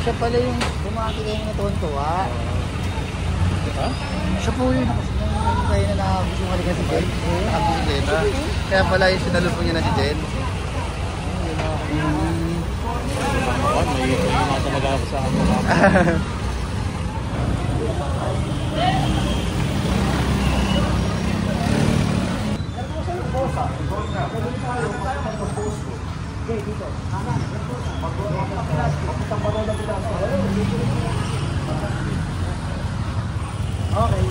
Siya pala yung bumati kayo na tuwan-tuwa. Siya po yun. Kayo na gusto mo halika si Jen. Kaya pala yung sinalubong niya na si Jen. May mga talaga ako sa akin. Okay.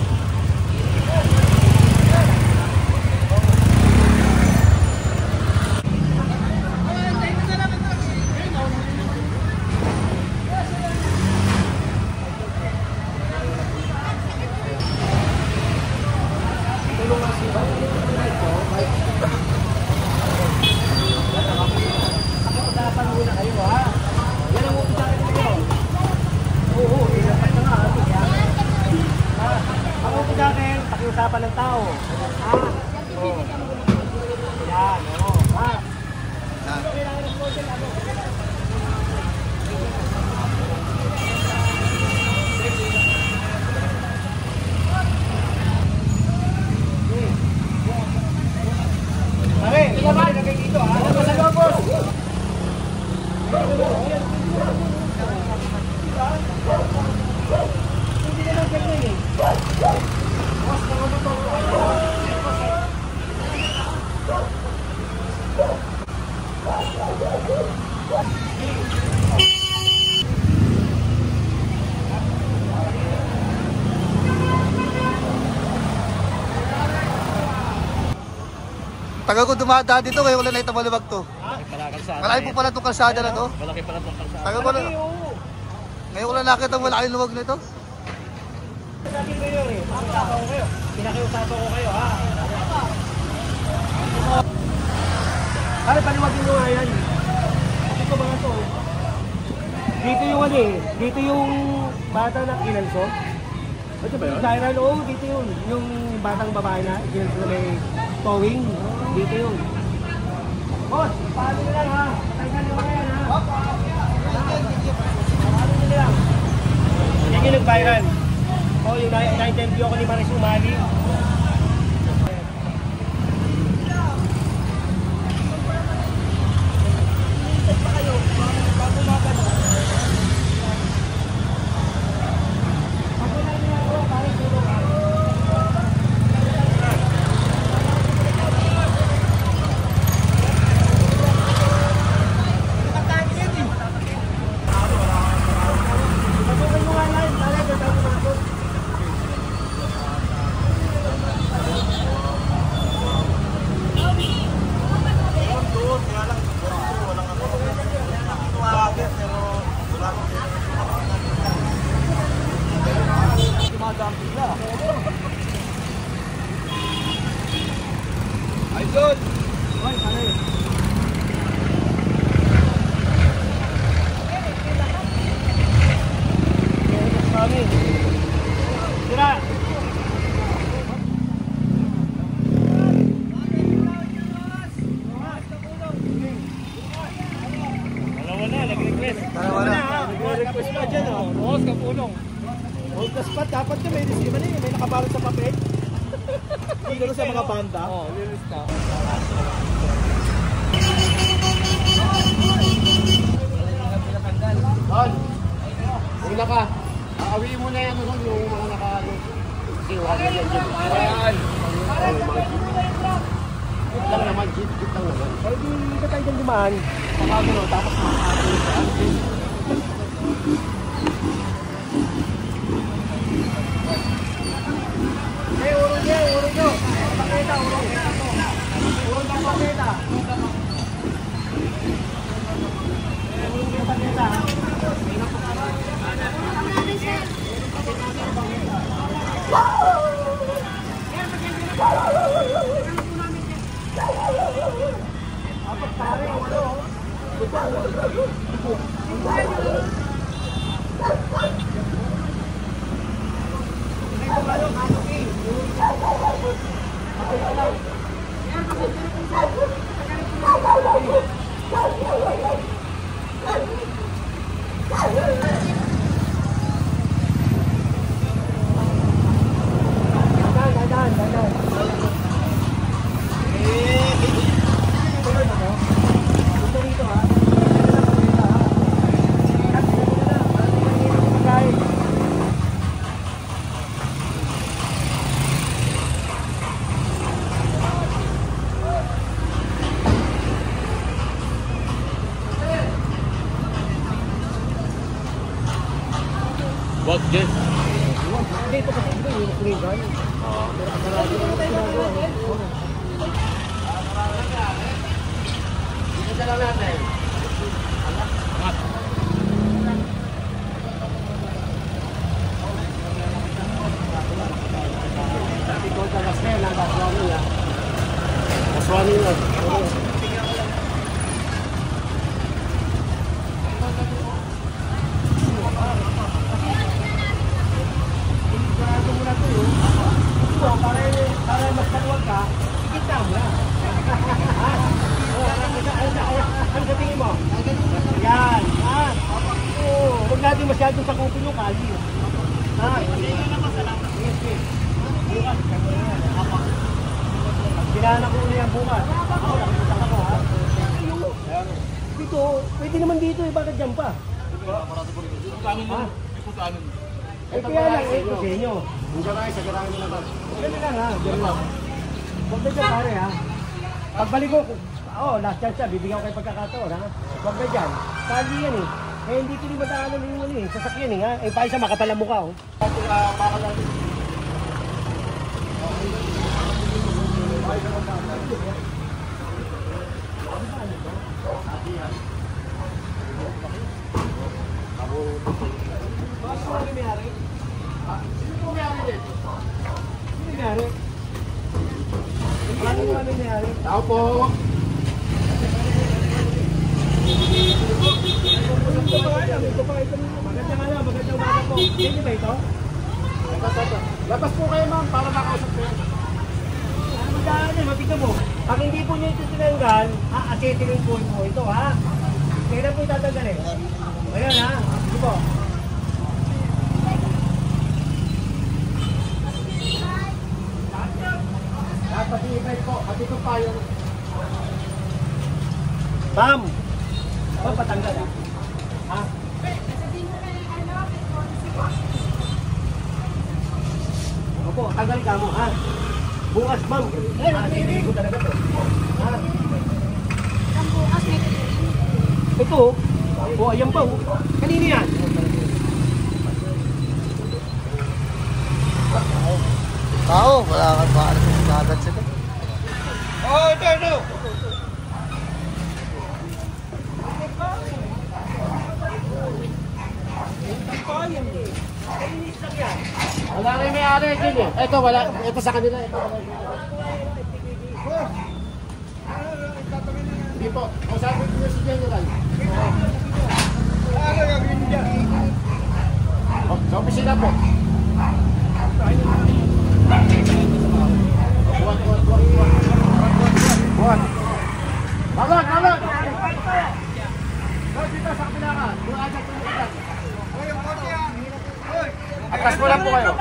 Pakiusapan ng tao. Yan, Pare, ilaban na kayo dito, ha? Ano sa loob, boss? Hindi na lang ganyan, eh. Boss, mga motor. Tagal ko dumadaan dito, kaya wala nakita malibag to. Malaki po pala itong kalsada na to. Malaki pala itong kalsada. Tagal ko na. Ngayon ko lang nakita ang malaki luwag nito. Sabi ko yun eh, pinakiusapan ko kayo, ha? Pare, paliwagin mo nga yan. Kasi ko mga to. Dito yung ano eh, dito yung bata na kinalso. Ito ba yun? Viral, oo, dito yun. Yung batang babae na kinalso na may towing, dito yun. Boss, paano nyo lang ha? Tagyan nyo mga yan ha? Paano nyo lang? Yan yung nag-viral. Oo, yung na-interview ako ni Maris Umali. Idol! Hoy, pare. Kami. Tira. Dalawa na, nag-request. Dalawa na. Nag-request pa dyan, oh. Bukas ka punong. Hold the spot, dapat ka may discriminate, may nakabalot sa papel. Dito sa mga banda. Oo, lilis ka. Hon, una ka. Aawiin mo na yan, yung mga naka-ano. Iwan na yan dyan. Ayan. Git lang naman, git lang naman. Ay, di ka tayo dyan dumaan. Pakagulo, tapos makakatuloy ka. Eh, urong nyo. Pakita, urong. Urong ng pakita. Urong ng pakita. Budget. Dito kasi ito yung kuligan. Oo. Marami yung ginagawa. Dito lang natin. Ito sa Lasel, ang kaswani niya. Kaswani niya. Para mas kaluwag ka, ikita mo na. Ano sa tingin mo? Yan. Huwag natin masyadong sakupin yung kali. Kailangan ko na yan bukas. Ako, nakikita ko ha. Dito, pwede naman dito eh. Bakit dyan pa? Eh kaya lang eh, ito sa inyo. Yung garay, sa garay nila ba? Ganun lang ha, ganun lang. Huwag na dyan pare ha. Pagbalik ko, last chance siya, bibigyan ko kayo pagkakataon ha. Huwag na dyan. Kali yan eh. Eh hindi ko rin mataanan yung ano eh. Sasakyan eh ha. Eh pa isa makapal ang mukha oh. Tao po. Maganda nga lang, maganda umaga po. Hindi ba ito? Labas po kayo ma'am para makausap kayo. Magdaan eh, matignan mo. Pag hindi po nyo ito tinanggal, asetinin po ito ha. Kailan po itatanggalin? Ayan ha, sige po. Pati event po, pati ito pa yung... Ma'am, huwag patanggal ha. Ha? Opo, tanggal ka mo ha. Bukas ma'am. Asetinin ko talaga to. Ha? Ito, ayan pa oh. Kanina yan. Tao, wala kang maaari sa agad sila. Ito. Wala na yung may-ari, Jun eh. Ito, wala. Ito sa kanila. Hindi po. O sabi ko si General. Sa opisina po. Buwan. Balon! Dito sa kapila ka. Doon agad tulugan. Atras mo lang po kayo.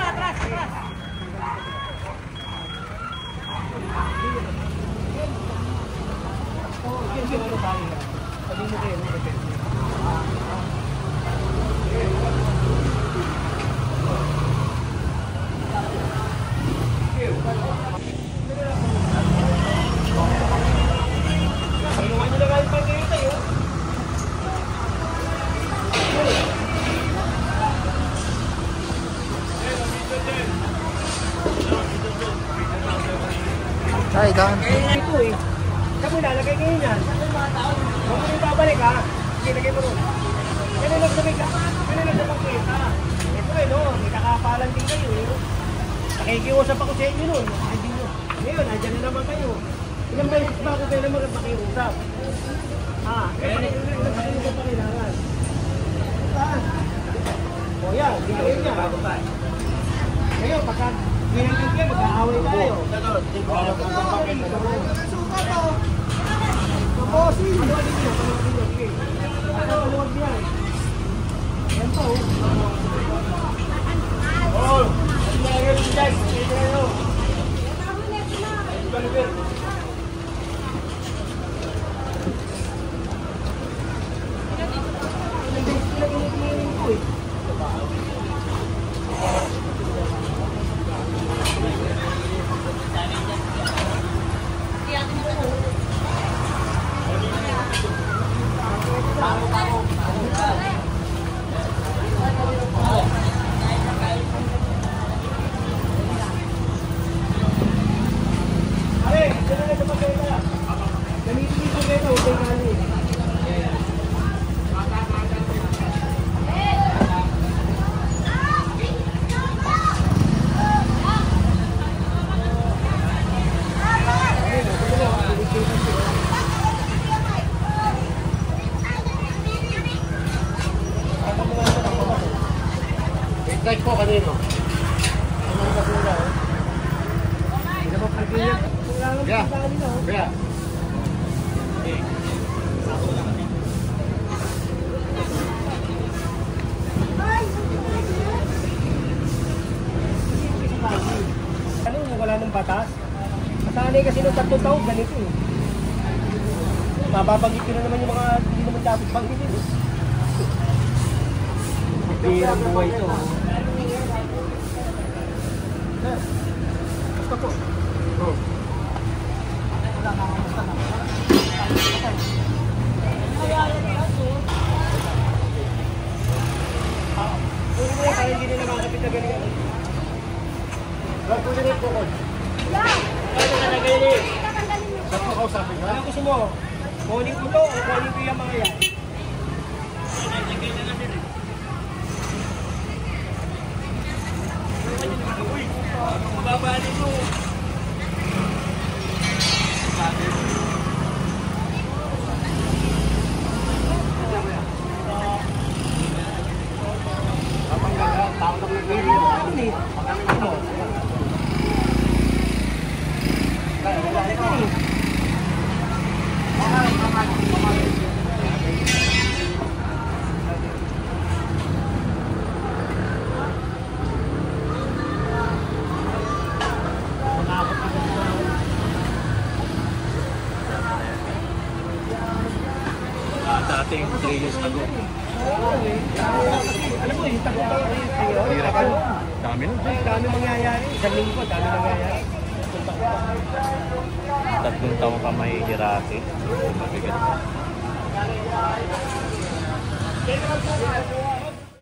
Ay, dan. Ito eh. Kamu lalagay kayo yan. Huwag mo yung babalik ha. Sige, lagay mo rin. Yan ang nagsabay ka. Yan ang nagsabay kita. Ito eh no, may kakapalan din kayo eh. Nakikiusap ako sa inyo nun. Ngayon, andyan na naman kayo. Ilang beses ba ako kayo naman makiusap? Ilang pakiusap pa kailangan. O yan, bigay niya. Ngayon, pagka ginagin kayo, mag-aaway tayo. Strike po kanino? Ano ba sila? Hindi naman pagkilya. Kaya. Kaya. Ano, wala ng batas? Masanay kasi ng 3 taon, ganito eh. Mababagit ko na naman yung mga hindi naman dapat banggitin eh. Pirang buhay ito. Basta po. Oh. Puro mo tayo hindi nila makakapit na galing. Huwag po nila po ko. Ano na nagaling? Ba't mo kausapin ka? Ano gusto mo? Kunin ko to o kunin ko yung mga yan? Uy, mababali mo. Dating 3 years ago. Alam mo, yung tagumpay ko yung Hirap ko. Dami nun. dami mangyayari. Isang linggo, dami nangyayari. 3 taon ka may hirati. Mabigat.